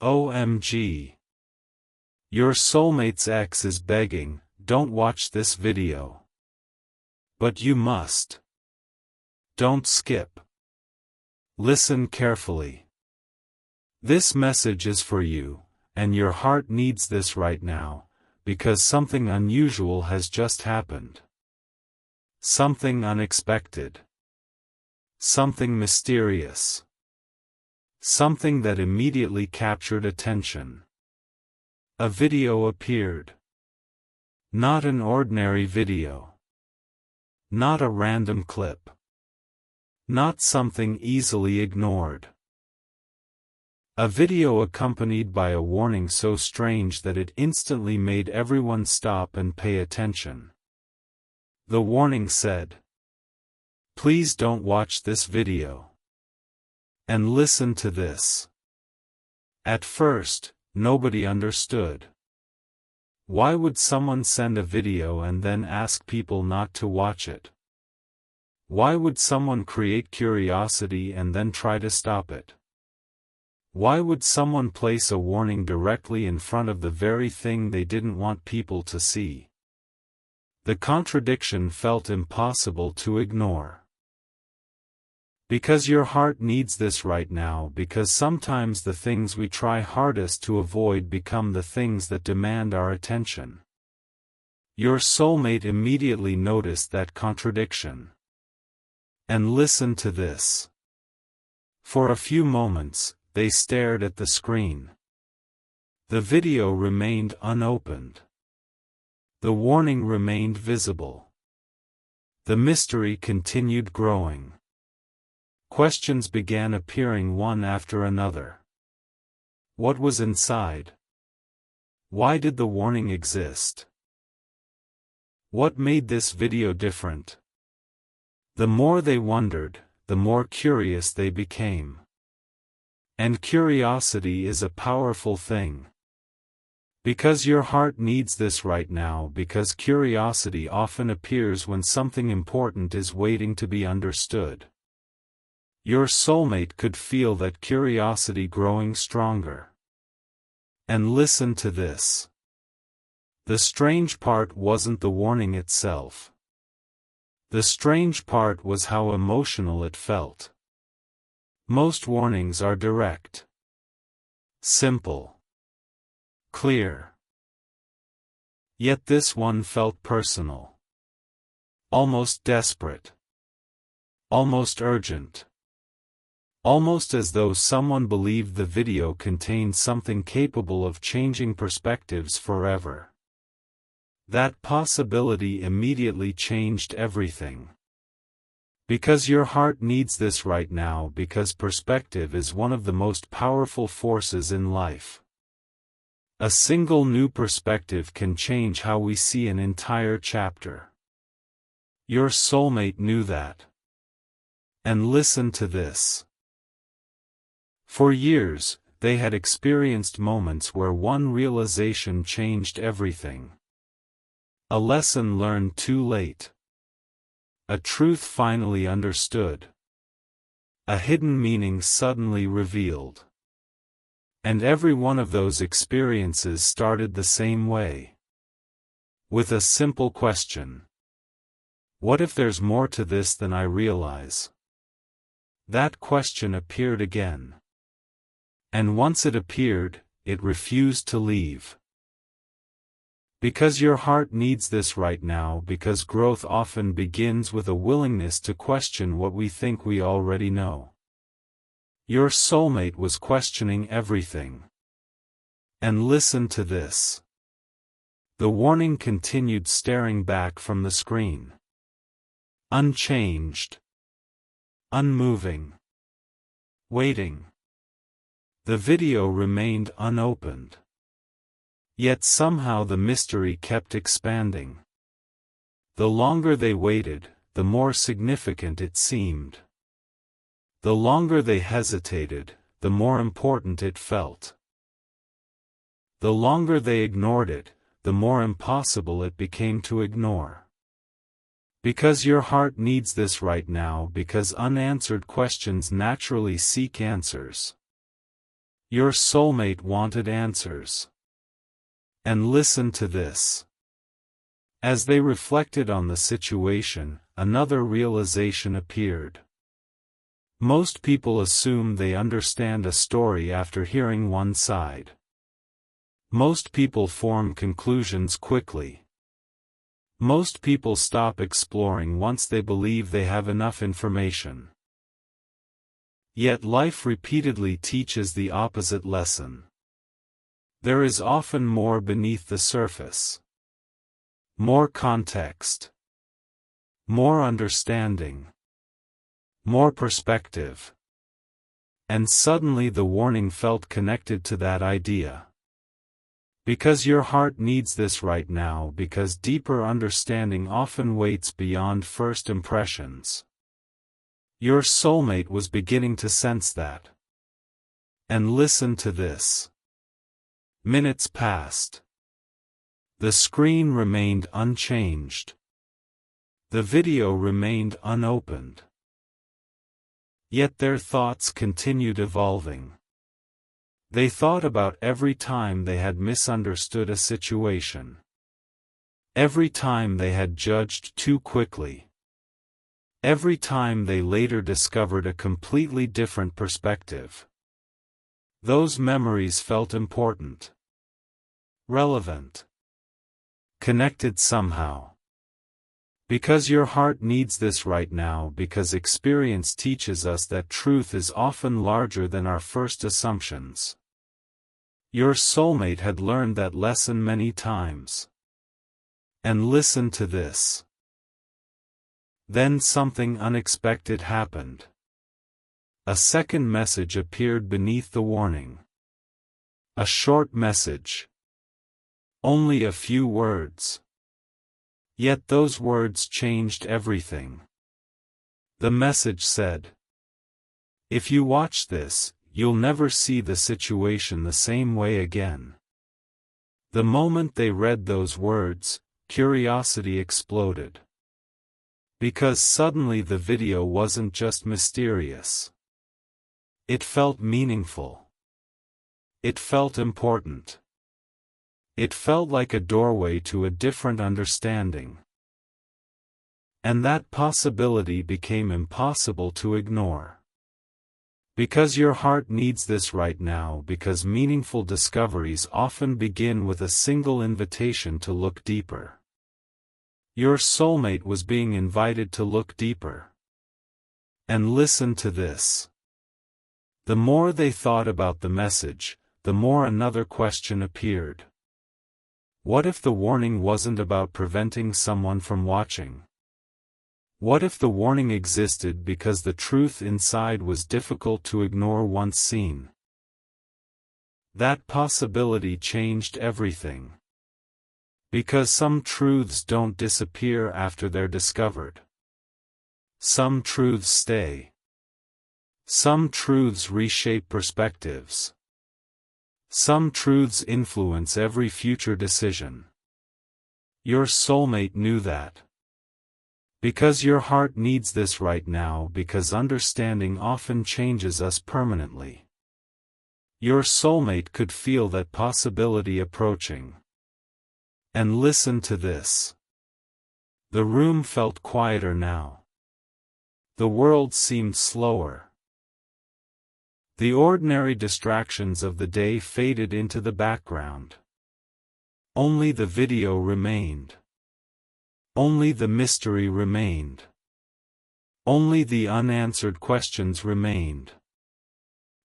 OMG. Your soulmate's ex is begging, don't watch this video. But you must. Don't skip. Listen carefully. This message is for you, and your heart needs this right now, because something unusual has just happened. Something unexpected. Something mysterious. Something that immediately captured attention. A video appeared. Not an ordinary video. Not a random clip. Not something easily ignored. A video accompanied by a warning so strange that it instantly made everyone stop and pay attention. The warning said, "Please don't watch this video. And listen to this." At first, nobody understood. Why would someone send a video and then ask people not to watch it? Why would someone create curiosity and then try to stop it? Why would someone place a warning directly in front of the very thing they didn't want people to see? The contradiction felt impossible to ignore. Because your heart needs this right now, because sometimes the things we try hardest to avoid become the things that demand our attention. Your soulmate immediately noticed that contradiction. And listen to this. For a few moments, they stared at the screen. The video remained unopened. The warning remained visible. The mystery continued growing. Questions began appearing one after another. What was inside? Why did the warning exist? What made this video different? The more they wondered, the more curious they became. And curiosity is a powerful thing. Because your heart needs this right now, because curiosity often appears when something important is waiting to be understood. Your soulmate could feel that curiosity growing stronger. And listen to this. The strange part wasn't the warning itself. The strange part was how emotional it felt. Most warnings are direct. Simple. Clear. Yet this one felt personal. Almost desperate. Almost urgent. Almost as though someone believed the video contained something capable of changing perspectives forever. That possibility immediately changed everything. Because your heart needs this right now, because perspective is one of the most powerful forces in life. A single new perspective can change how we see an entire chapter. Your soulmate knew that. And listen to this. For years, they had experienced moments where one realization changed everything. A lesson learned too late. A truth finally understood. A hidden meaning suddenly revealed. And every one of those experiences started the same way. With a simple question. What if there's more to this than I realize? That question appeared again. And once it appeared, it refused to leave. Because your heart needs this right now, because growth often begins with a willingness to question what we think we already know. Your soulmate was questioning everything. And listen to this. The warning continued staring back from the screen. Unchanged. Unmoving. Waiting. The video remained unopened. Yet somehow the mystery kept expanding. The longer they waited, the more significant it seemed. The longer they hesitated, the more important it felt. The longer they ignored it, the more impossible it became to ignore. Because your heart needs this right now, because unanswered questions naturally seek answers. Your soulmate wanted answers. And listen to this. As they reflected on the situation, another realization appeared. Most people assume they understand a story after hearing one side. Most people form conclusions quickly. Most people stop exploring once they believe they have enough information. Yet life repeatedly teaches the opposite lesson. There is often more beneath the surface. More context. More understanding. More perspective. And suddenly the warning felt connected to that idea. Because your heart needs this right now, because deeper understanding often waits beyond first impressions. Your soulmate was beginning to sense that. And listen to this. Minutes passed. The screen remained unchanged. The video remained unopened. Yet their thoughts continued evolving. They thought about every time they had misunderstood a situation. Every time they had judged too quickly. Every time they later discovered a completely different perspective. Those memories felt important. Relevant. Connected somehow. Because your heart needs this right now, because experience teaches us that truth is often larger than our first assumptions. Your soulmate had learned that lesson many times. And listen to this. Then something unexpected happened. A second message appeared beneath the warning. A short message. Only a few words. Yet those words changed everything. The message said, "If you watch this, you'll never see the situation the same way again." The moment they read those words, curiosity exploded. Because suddenly the video wasn't just mysterious. It felt meaningful. It felt important. It felt like a doorway to a different understanding. And that possibility became impossible to ignore. Because your heart needs this right now, because meaningful discoveries often begin with a single invitation to look deeper. Your soulmate was being invited to look deeper. And listen to this. The more they thought about the message, the more another question appeared. What if the warning wasn't about preventing someone from watching? What if the warning existed because the truth inside was difficult to ignore once seen? That possibility changed everything. Because some truths don't disappear after they're discovered. Some truths stay. Some truths reshape perspectives. Some truths influence every future decision. Your soulmate knew that. Because your heart needs this right now, because understanding often changes us permanently. Your soulmate could feel that possibility approaching. And listen to this. The room felt quieter now. The world seemed slower. The ordinary distractions of the day faded into the background. Only the video remained. Only the mystery remained. Only the unanswered questions remained.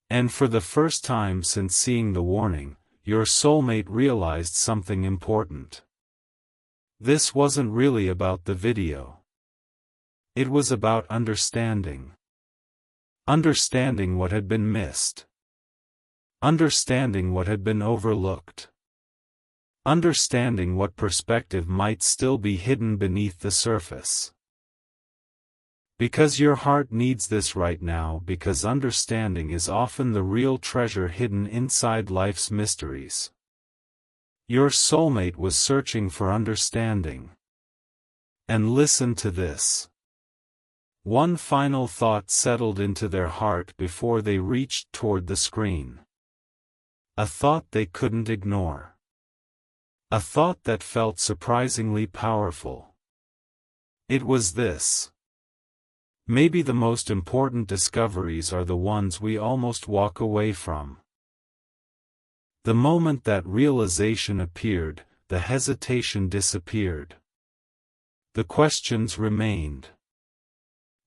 And for the first time since seeing the warning, your soulmate realized something important. This wasn't really about the video. It was about understanding. Understanding what had been missed. Understanding what had been overlooked. Understanding what perspective might still be hidden beneath the surface. Because your heart needs this right now, because understanding is often the real treasure hidden inside life's mysteries. Your soulmate was searching for understanding. And listen to this. One final thought settled into their heart before they reached toward the screen. A thought they couldn't ignore. A thought that felt surprisingly powerful. It was this. Maybe the most important discoveries are the ones we almost walk away from. The moment that realization appeared, the hesitation disappeared. The questions remained.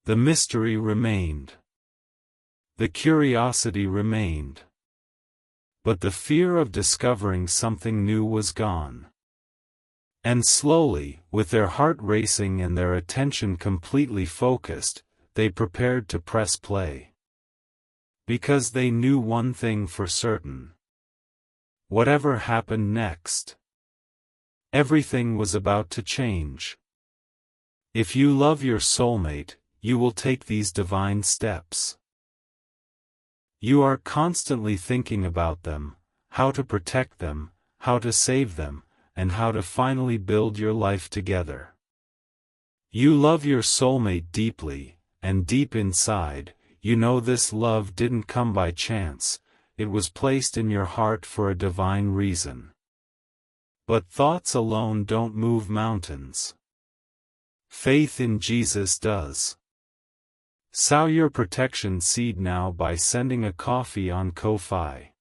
The mystery remained. The curiosity remained. But the fear of discovering something new was gone. And slowly, with their heart racing and their attention completely focused, they prepared to press play. Because they knew one thing for certain. Whatever happened next, everything was about to change. If you love your soulmate, you will take these divine steps. You are constantly thinking about them, how to protect them, how to save them, and how to finally build your life together. You love your soulmate deeply, and deep inside, you know this love didn't come by chance, it was placed in your heart for a divine reason. But thoughts alone don't move mountains. Faith in Jesus does. Sow your protection seed now by sending a coffee on Ko-Fi.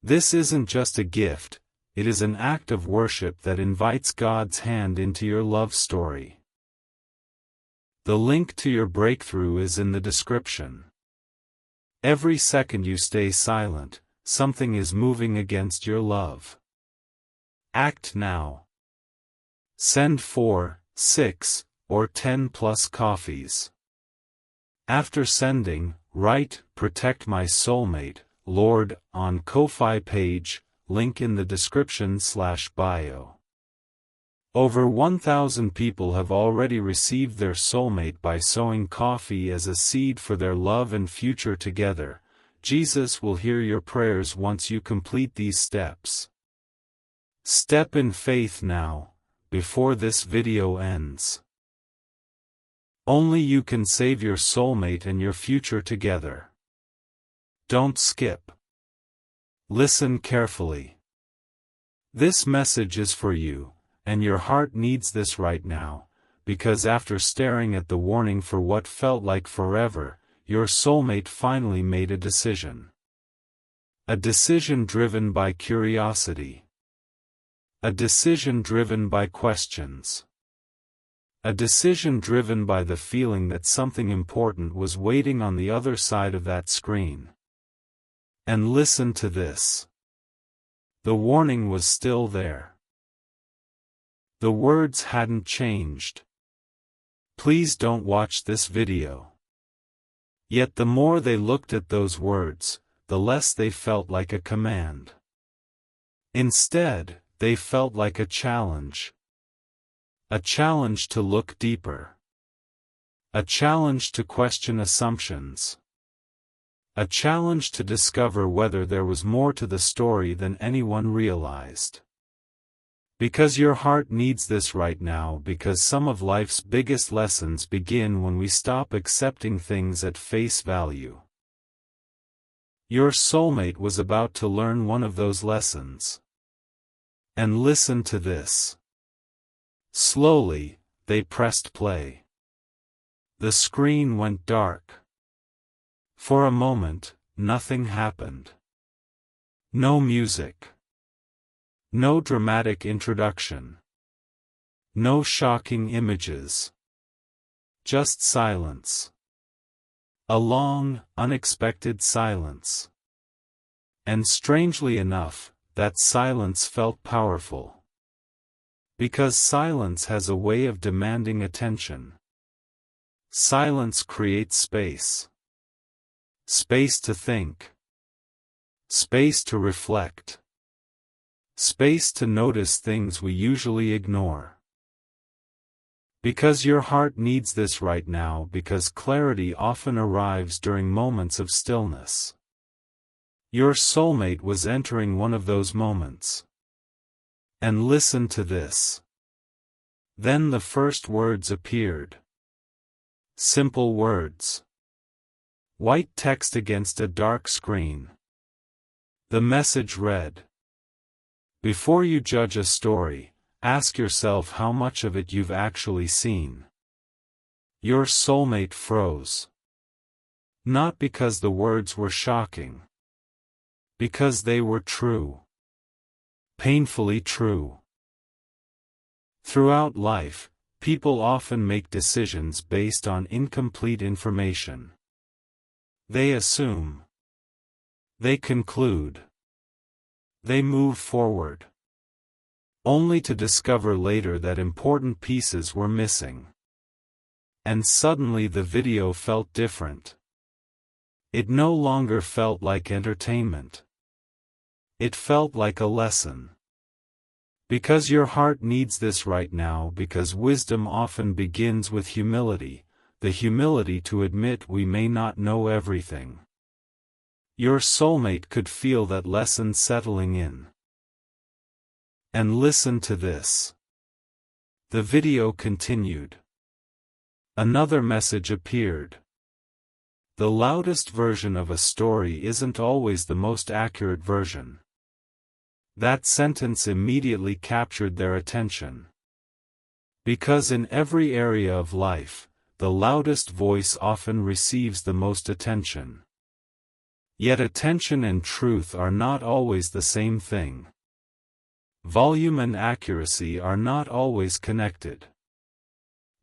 This isn't just a gift, it is an act of worship that invites God's hand into your love story. The link to your breakthrough is in the description. Every second you stay silent, something is moving against your love. Act now. Send 4, 6, or 10 plus coffees. After sending, write, "Protect my soulmate, Lord," on Ko-Fi page, link in the description/bio. Over 1,000 people have already received their soulmate by sowing coffee as a seed for their love and future together. Jesus will hear your prayers once you complete these steps. Step in faith now, before this video ends. Only you can save your soulmate and your future together. Don't skip. Listen carefully. This message is for you. And your heart needs this right now, because after staring at the warning for what felt like forever, your soulmate finally made a decision. A decision driven by curiosity. A decision driven by questions. A decision driven by the feeling that something important was waiting on the other side of that screen. And listen to this. The warning was still there. The words hadn't changed. Please don't watch this video. Yet the more they looked at those words, the less they felt like a command. Instead, they felt like a challenge. A challenge to look deeper. A challenge to question assumptions. A challenge to discover whether there was more to the story than anyone realized. Because your heart needs this right now, because some of life's biggest lessons begin when we stop accepting things at face value. Your soulmate was about to learn one of those lessons. And listen to this. Slowly, they pressed play. The screen went dark. For a moment, nothing happened. No music. No dramatic introduction. No shocking images. Just silence. A long, unexpected silence. And strangely enough, that silence felt powerful. Because silence has a way of demanding attention. Silence creates space. Space to think. Space to reflect. Space to notice things we usually ignore. Because your heart needs this right now, because clarity often arrives during moments of stillness. Your soulmate was entering one of those moments. And listen to this. Then the first words appeared. Simple words. White text against a dark screen. The message read: before you judge a story, ask yourself how much of it you've actually seen. Your soulmate froze. Not because the words were shocking. Because they were true. Painfully true. Throughout life, people often make decisions based on incomplete information. They assume. They conclude. They move forward. Only to discover later that important pieces were missing. And suddenly the video felt different. It no longer felt like entertainment. It felt like a lesson. Because your heart needs this right now, because wisdom often begins with humility, the humility to admit we may not know everything. Your soulmate could feel that lesson settling in. And listen to this. The video continued. Another message appeared. The loudest version of a story isn't always the most accurate version. That sentence immediately captured their attention. Because in every area of life, the loudest voice often receives the most attention. Yet attention and truth are not always the same thing. Volume and accuracy are not always connected.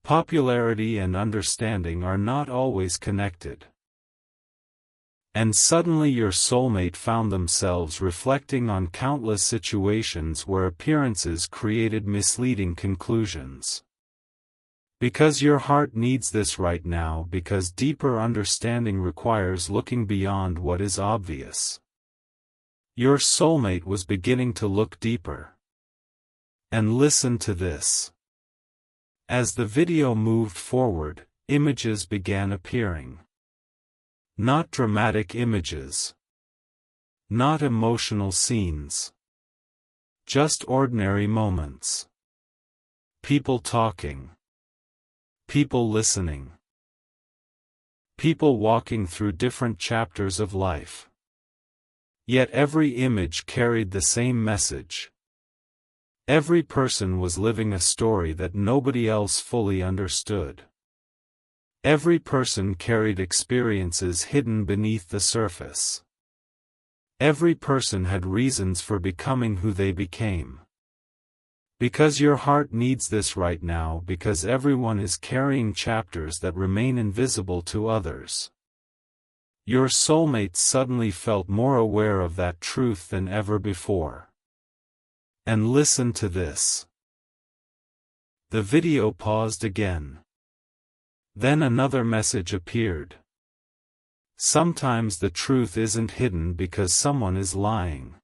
Popularity and understanding are not always connected. And suddenly your soulmate found themselves reflecting on countless situations where appearances created misleading conclusions. Because your heart needs this right now, because deeper understanding requires looking beyond what is obvious. Your soulmate was beginning to look deeper. And listen to this. As the video moved forward, images began appearing. Not dramatic images. Not emotional scenes. Just ordinary moments. People talking. People listening. People walking through different chapters of life. Yet every image carried the same message. Every person was living a story that nobody else fully understood. Every person carried experiences hidden beneath the surface. Every person had reasons for becoming who they became. Because your heart needs this right now, because everyone is carrying chapters that remain invisible to others. Your soulmate suddenly felt more aware of that truth than ever before. And listen to this. The video paused again. Then another message appeared. Sometimes the truth isn't hidden because someone is lying.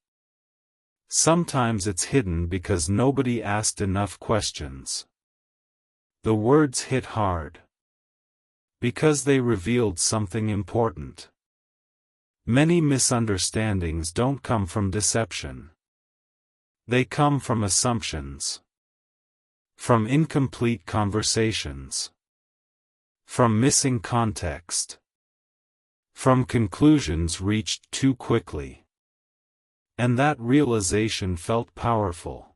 Sometimes it's hidden because nobody asked enough questions. The words hit hard. Because they revealed something important. Many misunderstandings don't come from deception. They come from assumptions. From incomplete conversations. From missing context. From conclusions reached too quickly. And that realization felt powerful.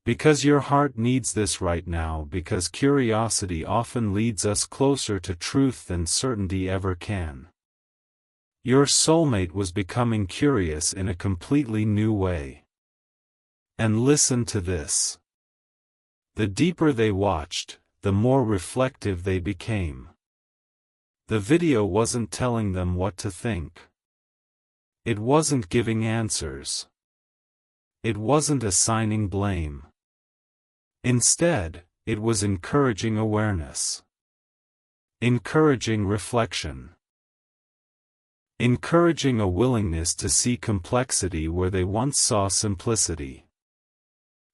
Because your heart needs this right now, because curiosity often leads us closer to truth than certainty ever can. Your soulmate was becoming curious in a completely new way. And listen to this. The deeper they watched, the more reflective they became. The video wasn't telling them what to think. It wasn't giving answers. It wasn't assigning blame. Instead, it was encouraging awareness. Encouraging reflection. Encouraging a willingness to see complexity where they once saw simplicity.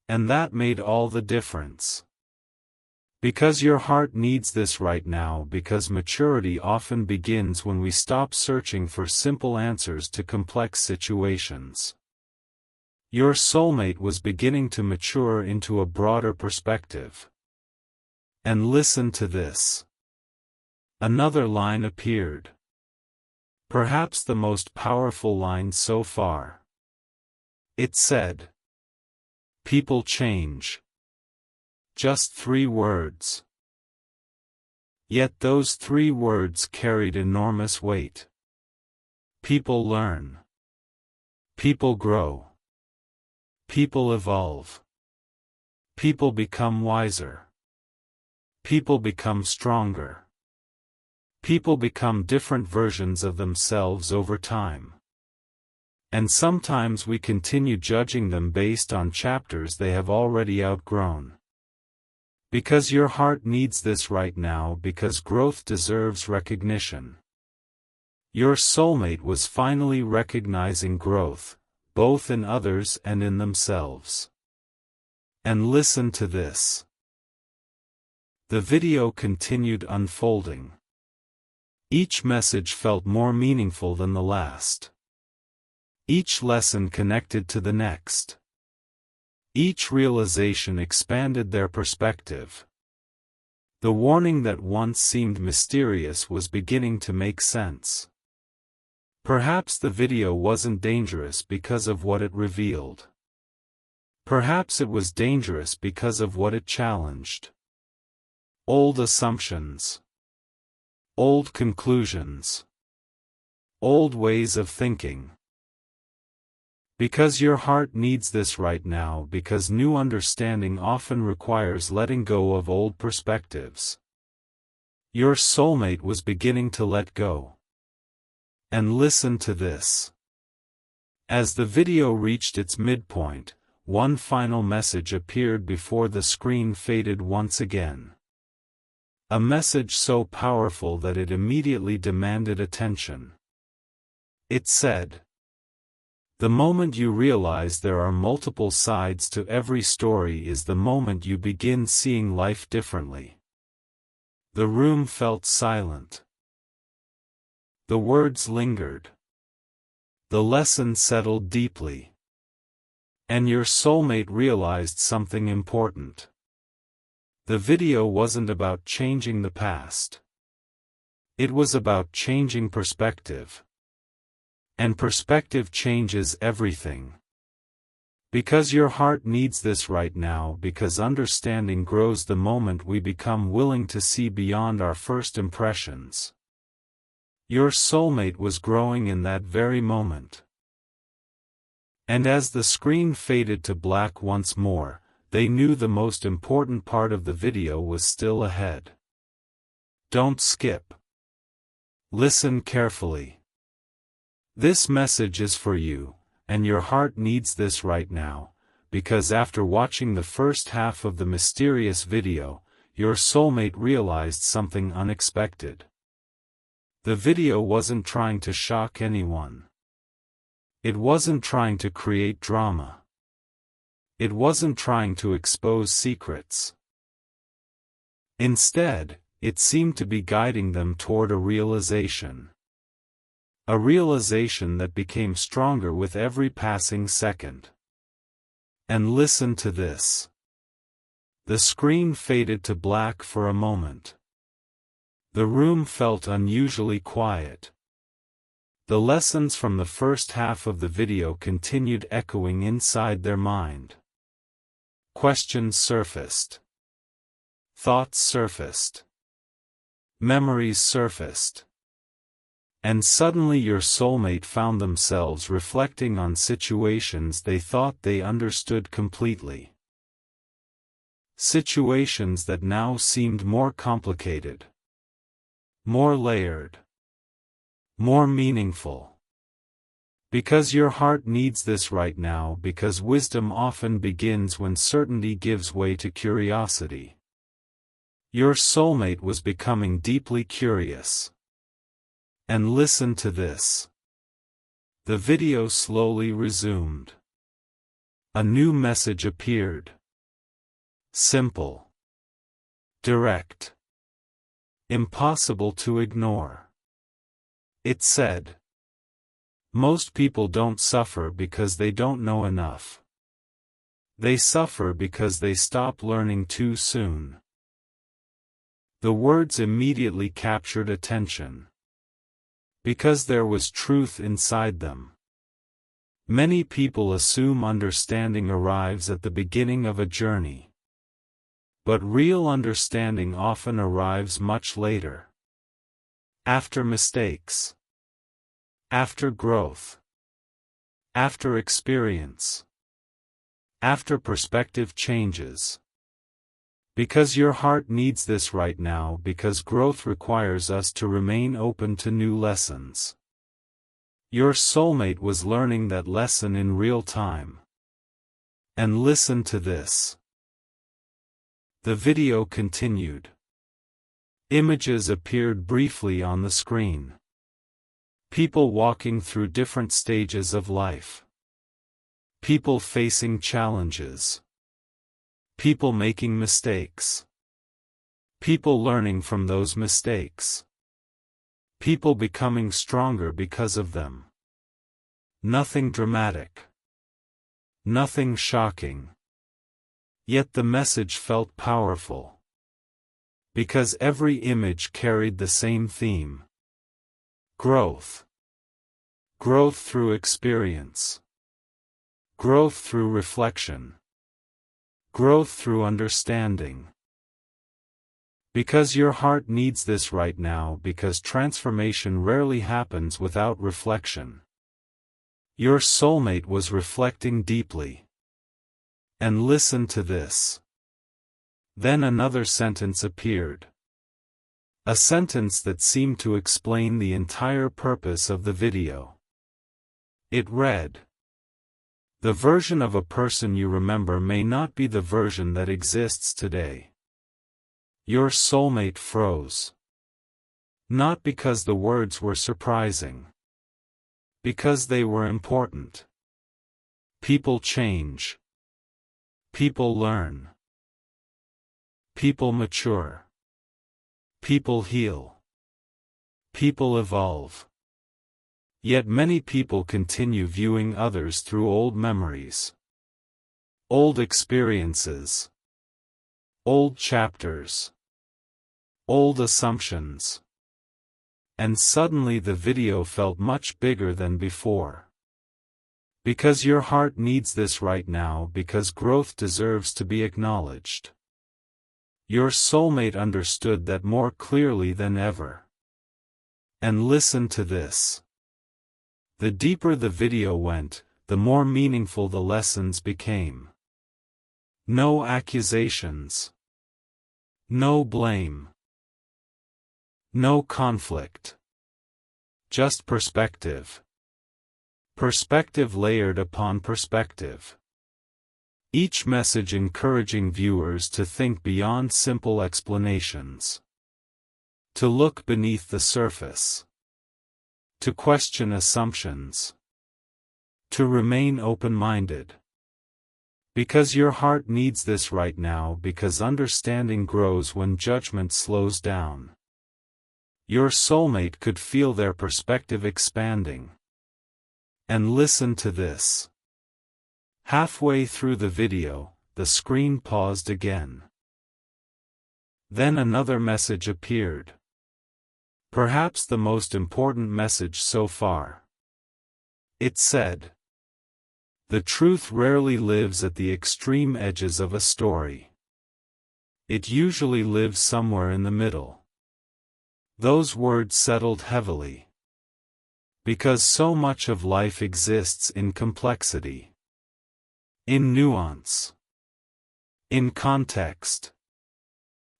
And that made all the difference. Because your heart needs this right now, because maturity often begins when we stop searching for simple answers to complex situations. Your soulmate was beginning to mature into a broader perspective. And listen to this. Another line appeared. Perhaps the most powerful line so far. It said, "People change." Just 3 words. Yet those 3 words carried enormous weight. People learn. People grow. People evolve. People become wiser. People become stronger. People become different versions of themselves over time. And sometimes we continue judging them based on chapters they have already outgrown. Because your heart needs this right now, because growth deserves recognition. Your soulmate was finally recognizing growth, both in others and in themselves. And listen to this. The video continued unfolding. Each message felt more meaningful than the last. Each lesson connected to the next. Each realization expanded their perspective. The warning that once seemed mysterious was beginning to make sense. Perhaps the video wasn't dangerous because of what it revealed. Perhaps it was dangerous because of what it challenged. Old assumptions. Old conclusions. Old ways of thinking. Because your heart needs this right now, because new understanding often requires letting go of old perspectives. Your soulmate was beginning to let go. And listen to this. As the video reached its midpoint, one final message appeared before the screen faded once again. A message so powerful that it immediately demanded attention. It said, "The moment you realize there are multiple sides to every story is the moment you begin seeing life differently." The room felt silent. The words lingered. The lesson settled deeply. And your soulmate realized something important. The video wasn't about changing the past. It was about changing perspective. And perspective changes everything. Because your heart needs this right now, because understanding grows the moment we become willing to see beyond our first impressions. Your soulmate was growing in that very moment. And as the screen faded to black once more, they knew the most important part of the video was still ahead. Don't skip. Listen carefully. This message is for you, and your heart needs this right now, because after watching the first half of the mysterious video, your soulmate realized something unexpected. The video wasn't trying to shock anyone. It wasn't trying to create drama. It wasn't trying to expose secrets. Instead, it seemed to be guiding them toward a realization. A realization that became stronger with every passing second. And listen to this. The screen faded to black for a moment. The room felt unusually quiet. The lessons from the first half of the video continued echoing inside their mind. Questions surfaced. Thoughts surfaced. Memories surfaced. And suddenly your soulmate found themselves reflecting on situations they thought they understood completely. Situations that now seemed more complicated. More layered. More meaningful. Because your heart needs this right now, because wisdom often begins when certainty gives way to curiosity. Your soulmate was becoming deeply curious. And listen to this. The video slowly resumed. A new message appeared. Simple. Direct. Impossible to ignore. It said, "Most people don't suffer because they don't know enough. They suffer because they stop learning too soon." The words immediately captured attention. Because there was truth inside them. Many people assume understanding arrives at the beginning of a journey. But real understanding often arrives much later. After mistakes. After growth. After experience. After perspective changes. Because your heart needs this right now, because growth requires us to remain open to new lessons. Your soulmate was learning that lesson in real time. And listen to this. The video continued. Images appeared briefly on the screen. People walking through different stages of life. People facing challenges. People making mistakes. People learning from those mistakes. People becoming stronger because of them. Nothing dramatic. Nothing shocking. Yet the message felt powerful. Because every image carried the same theme. Growth. Growth through experience. Growth through reflection. Growth through understanding. Because your heart needs this right now, because transformation rarely happens without reflection. Your soulmate was reflecting deeply. And listen to this. Then another sentence appeared. A sentence that seemed to explain the entire purpose of the video. It read, "The version of a person you remember may not be the version that exists today." Your soulmate froze. Not because the words were surprising. Because they were important. People change. People learn. People mature. People heal. People evolve. Yet many people continue viewing others through old memories. Old experiences. Old chapters. Old assumptions. And suddenly the video felt much bigger than before. Because your heart needs this right now, because growth deserves to be acknowledged. Your soulmate understood that more clearly than ever. And listen to this. The deeper the video went, the more meaningful the lessons became. No accusations. No blame. No conflict. Just perspective. Perspective layered upon perspective. Each message encouraging viewers to think beyond simple explanations. To look beneath the surface. To question assumptions. To remain open-minded. Because your heart needs this right now, because understanding grows when judgment slows down. Your soulmate could feel their perspective expanding. And listen to this. Halfway through the video, the screen paused again. Then another message appeared. Perhaps the most important message so far. It said, "The truth rarely lives at the extreme edges of a story. It usually lives somewhere in the middle." Those words settled heavily. Because so much of life exists in complexity. In nuance. In context.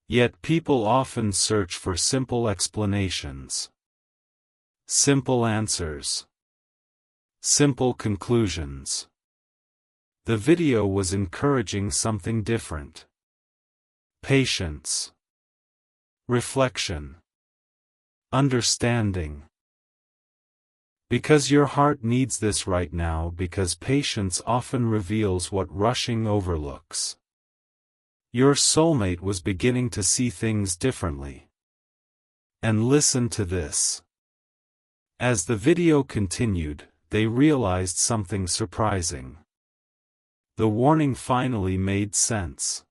Yet people often search for simple explanations. Simple answers. Simple conclusions. The video was encouraging something different. Patience. Reflection. Understanding. Because your heart needs this right now, because patience often reveals what rushing overlooks. Your soulmate was beginning to see things differently. And listen to this. As the video continued, they realized something surprising. The warning finally made sense.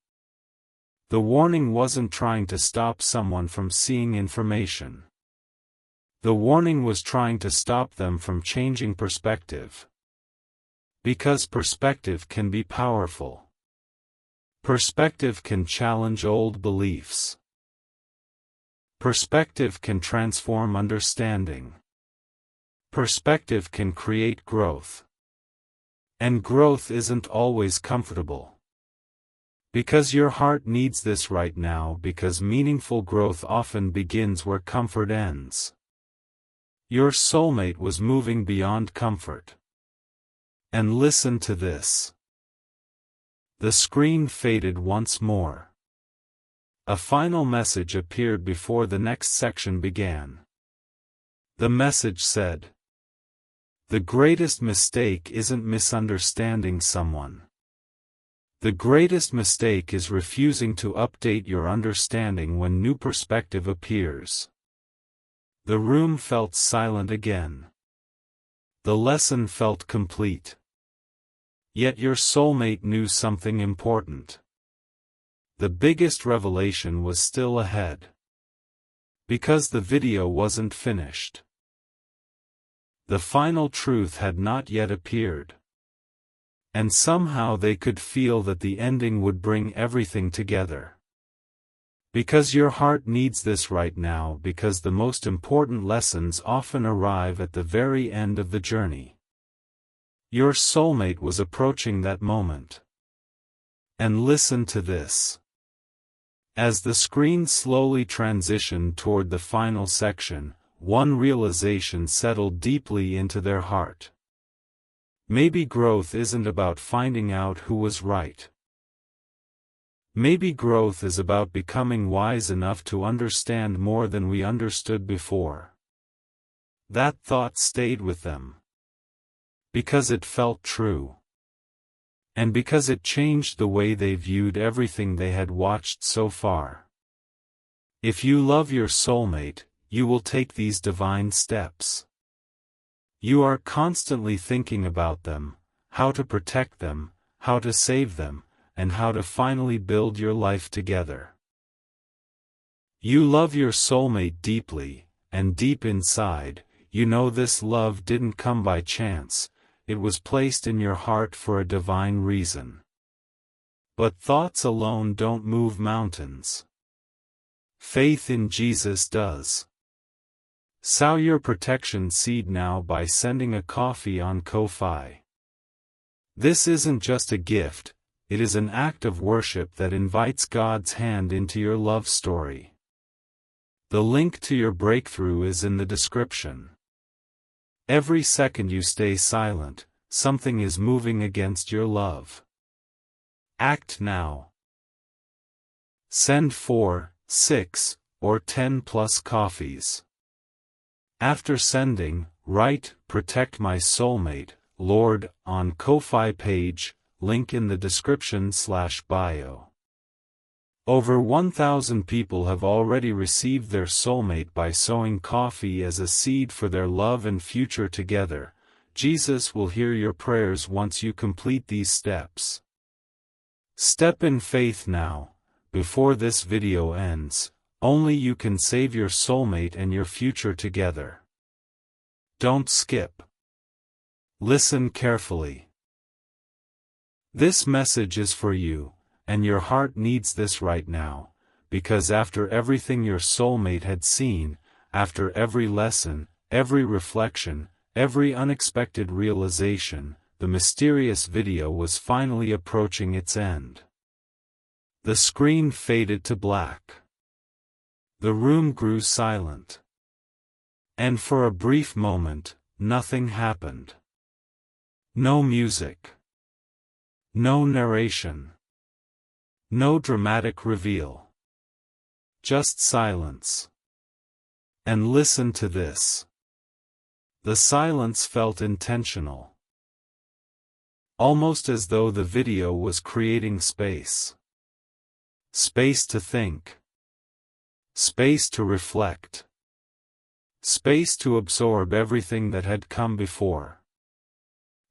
The warning wasn't trying to stop someone from seeing information. The warning was trying to stop them from changing perspective. Because perspective can be powerful. Perspective can challenge old beliefs. Perspective can transform understanding. Perspective can create growth. And growth isn't always comfortable. Because your heart needs this right now, because meaningful growth often begins where comfort ends. Your soulmate was moving beyond comfort. And listen to this. The screen faded once more. A final message appeared before the next section began. The message said, "The greatest mistake isn't misunderstanding someone. The greatest mistake is refusing to update your understanding when new perspective appears." The room felt silent again. The lesson felt complete. Yet your soulmate knew something important. The biggest revelation was still ahead. Because the video wasn't finished. The final truth had not yet appeared. And somehow they could feel that the ending would bring everything together. Because your heart needs this right now, because the most important lessons often arrive at the very end of the journey. Your soulmate was approaching that moment. And listen to this. As the screen slowly transitioned toward the final section, one realization settled deeply into their heart. Maybe growth isn't about finding out who was right. Maybe growth is about becoming wise enough to understand more than we understood before. That thought stayed with them. Because it felt true. And because it changed the way they viewed everything they had watched so far. If you love your soulmate, you will take these divine steps. You are constantly thinking about them, how to protect them, how to save them, and how to finally build your life together. You love your soulmate deeply, and deep inside, you know this love didn't come by chance, it was placed in your heart for a divine reason. But thoughts alone don't move mountains. Faith in Jesus does. Sow your protection seed now by sending a coffee on Ko-Fi. This isn't just a gift, it is an act of worship that invites God's hand into your love story. The link to your breakthrough is in the description. Every second you stay silent, something is moving against your love. Act now. Send 4, 6, or 10 plus coffees. After sending, write, "Protect my soulmate, Lord," on Ko-Fi page, link in the description/bio. Over 1,000 people have already received their soulmate by sowing coffee as a seed for their love and future together. Jesus will hear your prayers once you complete these steps. Step in faith now, before this video ends. Only you can save your soulmate and your future together. Don't skip. Listen carefully. This message is for you, and your heart needs this right now, because after everything your soulmate had seen, after every lesson, every reflection, every unexpected realization, the mysterious video was finally approaching its end. The screen faded to black. The room grew silent. And for a brief moment, nothing happened. No music. No narration. No dramatic reveal. Just silence. And listen to this. The silence felt intentional. Almost as though the video was creating space. Space to think. Space to reflect. Space to absorb everything that had come before.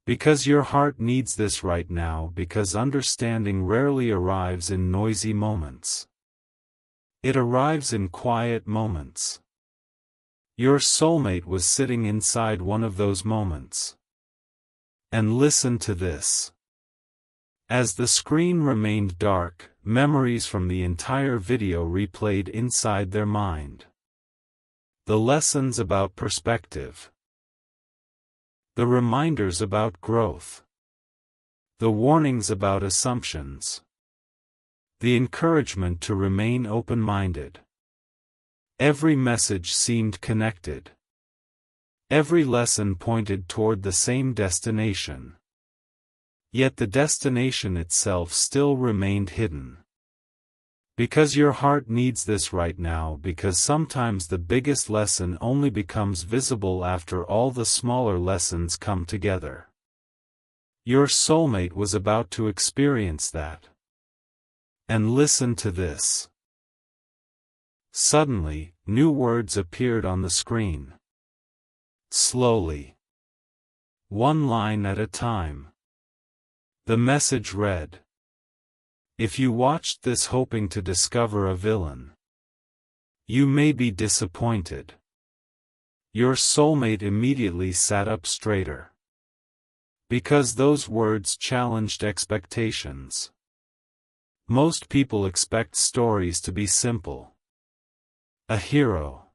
Because your heart needs this right now, because understanding rarely arrives in noisy moments. It arrives in quiet moments. Your soulmate was sitting inside one of those moments. And listen to this. As the screen remained dark, memories from the entire video replayed inside their mind. The lessons about perspective. The reminders about growth. The warnings about assumptions. The encouragement to remain open-minded. Every message seemed connected. Every lesson pointed toward the same destination. Yet the destination itself still remained hidden. Because your heart needs this right now, because sometimes the biggest lesson only becomes visible after all the smaller lessons come together. Your soulmate was about to experience that. And listen to this. Suddenly, new words appeared on the screen. Slowly. One line at a time. The message read, "If you watched this hoping to discover a villain, you may be disappointed." Your soulmate immediately sat up straighter. Because those words challenged expectations. Most people expect stories to be simple. A hero.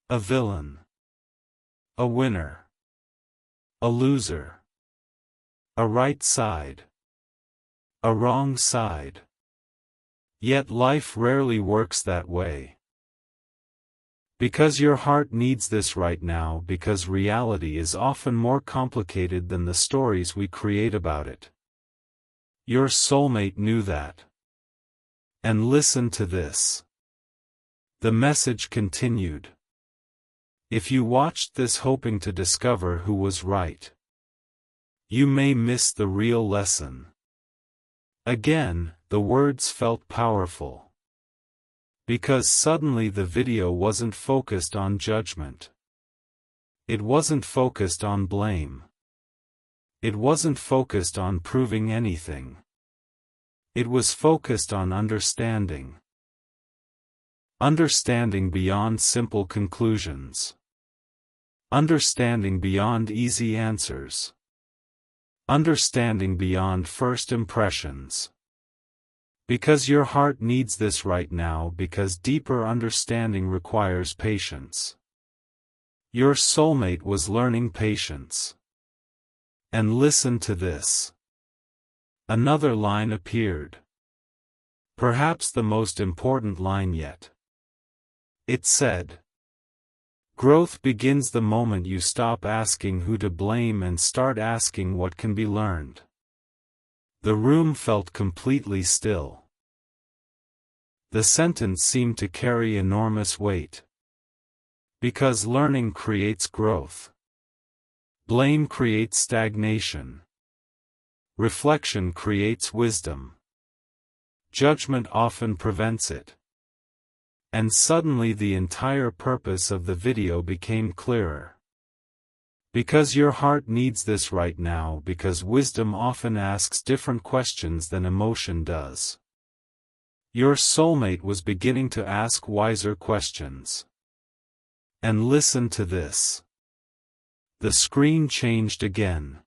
A villain. A winner. A loser. A right side. A wrong side. Yet life rarely works that way. Because your heart needs this right now, because reality is often more complicated than the stories we create about it. Your soulmate knew that. And listen to this. The message continued. If you watched this hoping to discover who was right, you may miss the real lesson. Again, the words felt powerful. Because suddenly the video wasn't focused on judgment. It wasn't focused on blame. It wasn't focused on proving anything. It was focused on understanding. Understanding beyond simple conclusions. Understanding beyond easy answers. Understanding beyond first impressions. Because your heart needs this right now, because deeper understanding requires patience. Your soulmate was learning patience. And listen to this. Another line appeared. Perhaps the most important line yet. It said, "Growth begins the moment you stop asking who to blame and start asking what can be learned." The room felt completely still. The sentence seemed to carry enormous weight. Because learning creates growth. Blame creates stagnation. Reflection creates wisdom. Judgment often prevents it. And suddenly the entire purpose of the video became clearer. Because your heart needs this right now, because wisdom often asks different questions than emotion does. Your soulmate was beginning to ask wiser questions. And listen to this. The screen changed again.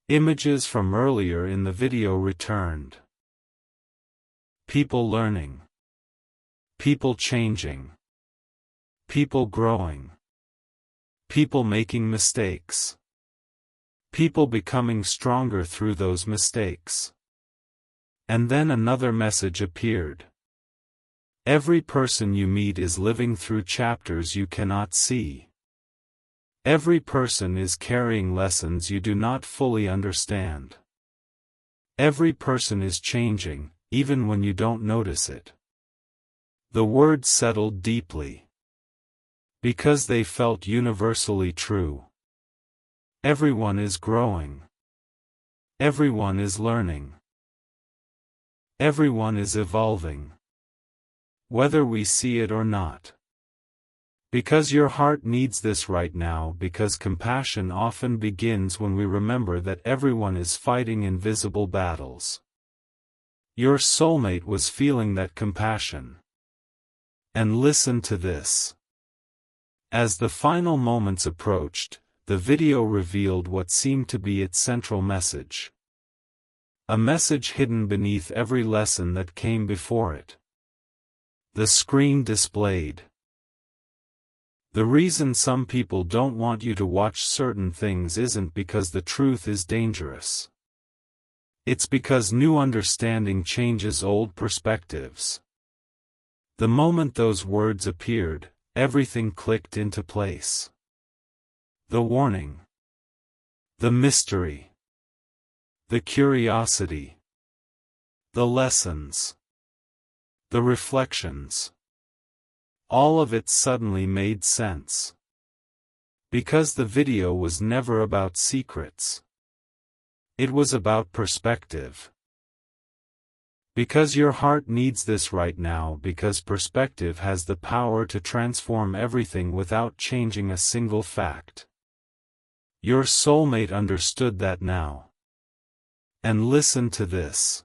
Images from earlier in the video returned. People learning. People changing. People growing. People making mistakes. People becoming stronger through those mistakes. And then another message appeared. Every person you meet is living through chapters you cannot see. Every person is carrying lessons you do not fully understand. Every person is changing, even when you don't notice it. The words settled deeply. Because they felt universally true. Everyone is growing. Everyone is learning. Everyone is evolving. Whether we see it or not. Because your heart needs this right now, because compassion often begins when we remember that everyone is fighting invisible battles. Your soulmate was feeling that compassion. And listen to this. As the final moments approached, the video revealed what seemed to be its central message. A message hidden beneath every lesson that came before it. The screen displayed. The reason some people don't want you to watch certain things isn't because the truth is dangerous. It's because new understanding changes old perspectives. The moment those words appeared, everything clicked into place. The warning. The mystery. The curiosity. The lessons. The reflections. All of it suddenly made sense. Because the video was never about secrets. It was about perspective. Because your heart needs this right now, because perspective has the power to transform everything without changing a single fact. Your soulmate understood that now. And listen to this.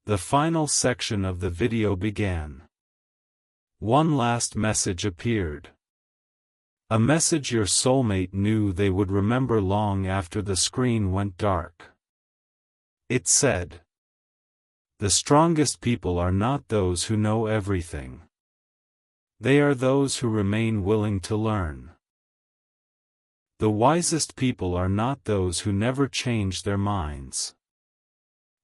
The final section of the video began. One last message appeared. A message your soulmate knew they would remember long after the screen went dark. It said, "The strongest people are not those who know everything. They are those who remain willing to learn. The wisest people are not those who never change their minds.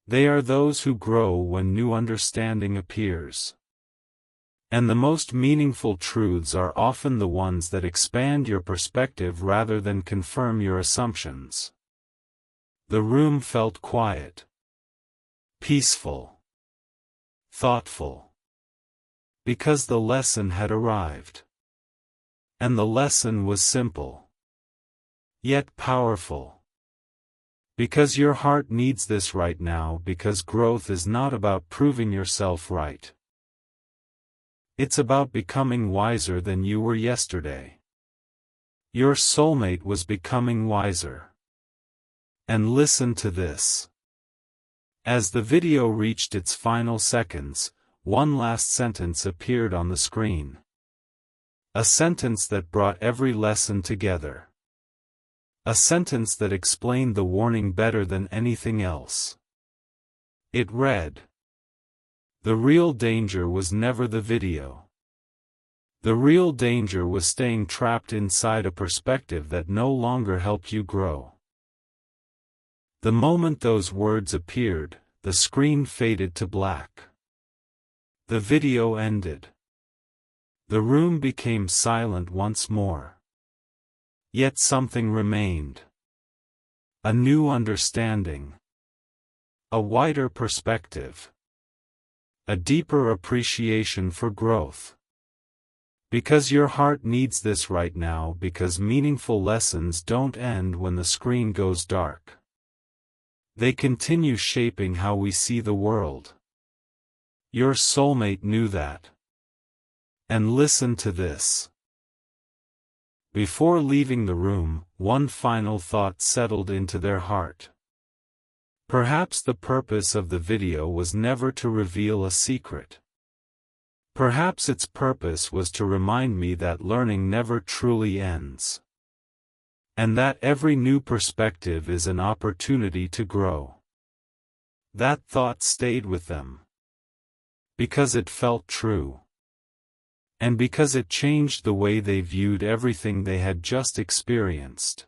They are those who grow when new understanding appears. And the most meaningful truths are often the ones that expand your perspective rather than confirm your assumptions." The room felt quiet. Peaceful. Thoughtful. Because the lesson had arrived. And the lesson was simple. Yet powerful. Because your heart needs this right now, because growth is not about proving yourself right. It's about becoming wiser than you were yesterday. Your soulmate was becoming wiser. And listen to this. As the video reached its final seconds, one last sentence appeared on the screen. A sentence that brought every lesson together. A sentence that explained the warning better than anything else. It read, "The real danger was never the video. The real danger was staying trapped inside a perspective that no longer helped you grow." The moment those words appeared, the screen faded to black. The video ended. The room became silent once more. Yet something remained. A new understanding. A wider perspective. A deeper appreciation for growth. Because your heart needs this right now, because meaningful lessons don't end when the screen goes dark. They continue shaping how we see the world. Your soulmate knew that. And listen to this. Before leaving the room, one final thought settled into their heart. Perhaps the purpose of the video was never to reveal a secret. Perhaps its purpose was to remind me that learning never truly ends. And that every new perspective is an opportunity to grow. That thought stayed with them. Because it felt true. And because it changed the way they viewed everything they had just experienced.